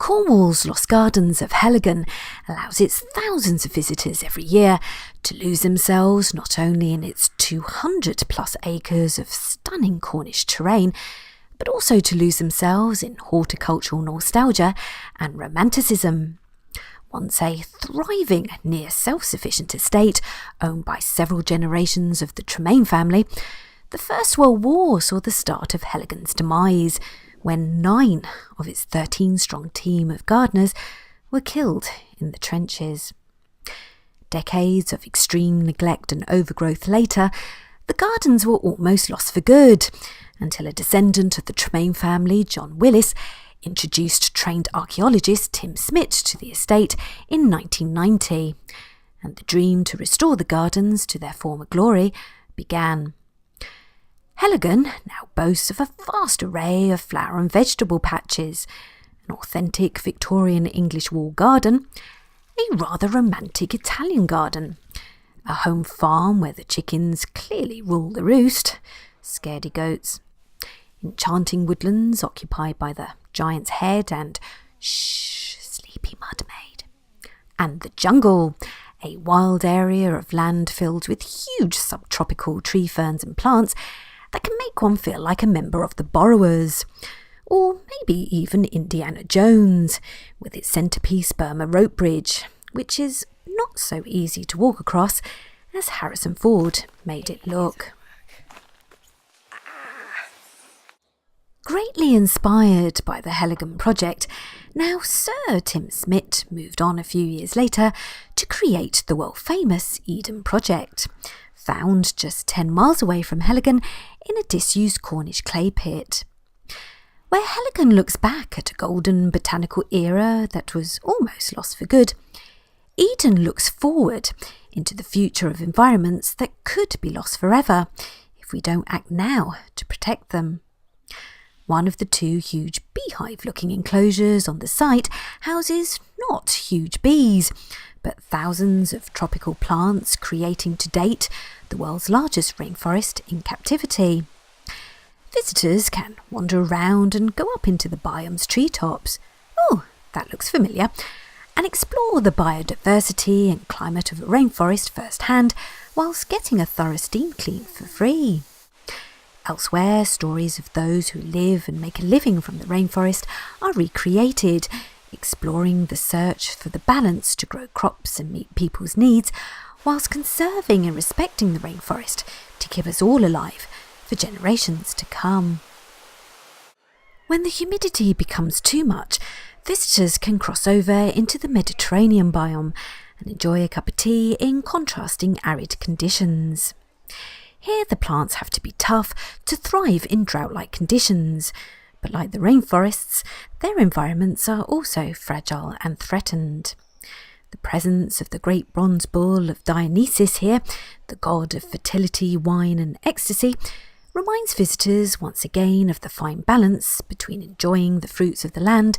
Cornwall's Lost Gardens of Heligan allows its thousands of visitors every year to lose themselves not only in its 200 plus acres of stunning Cornish terrain, but also to lose themselves in horticultural nostalgia and romanticism. Once a thriving, near self-sufficient estate owned by several generations of the Tremaine family, the First World War saw the start of Heligan's demise, when 9 of its 13-strong team of gardeners were killed in the trenches. Decades of extreme neglect and overgrowth later, the gardens were almost lost for good, until a descendant of the Tremaine family, John Willis, introduced trained archaeologist Tim Smith to the estate in 1990, and the dream to restore the gardens to their former glory began. Heligan now boasts of a vast array of flower and vegetable patches, an authentic Victorian English wall garden, a rather romantic Italian garden, a home farm where the chickens clearly rule the roost, scaredy goats, enchanting woodlands occupied by the Giant's Head and sleepy mud maid, and the jungle, a wild area of land filled with huge subtropical tree ferns and plants that can make one feel like a member of the Borrowers, or maybe even Indiana Jones, with its centrepiece Burma rope bridge, which is not so easy to walk across as Harrison Ford made it look. Greatly inspired by the Heligan project, now Sir Tim Smith moved on a few years later to create the world-famous Eden Project, found just 10 miles away from Heligan in a disused Cornish clay pit. Where Heligan looks back at a golden botanical era that was almost lost for good, Eden looks forward into the future of environments that could be lost forever if we don't act now to protect them. One of the 2 huge beehive-looking enclosures on the site houses not huge bees, but thousands of tropical plants, creating to date the world's largest rainforest in captivity. Visitors can wander around and go up into the biomes treetops. Oh, that looks familiar. And explore the biodiversity and climate of a rainforest firsthand, whilst getting a thorough steam clean for free. Elsewhere, stories of those who live and make a living from the rainforest are recreated, exploring the search for the balance to grow crops and meet people's needs, whilst conserving and respecting the rainforest to keep us all alive for generations to come. When the humidity becomes too much, visitors can cross over into the Mediterranean biome and enjoy a cup of tea in contrasting arid conditions. Here the plants have to be tough to thrive in drought-like conditions, but like the rainforests, their environments are also fragile and threatened. The presence of the great bronze bull of Dionysus here, the god of fertility, wine and ecstasy, reminds visitors once again of the fine balance between enjoying the fruits of the land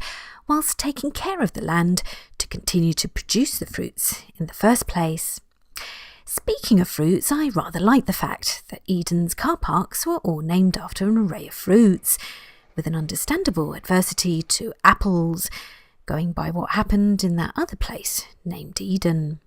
whilst taking care of the land to continue to produce the fruits in the first place. Speaking of fruits, I rather like the fact that Eden's car parks were all named after an array of fruits, with an understandable adversity to apples, going by what happened in that other place named Eden.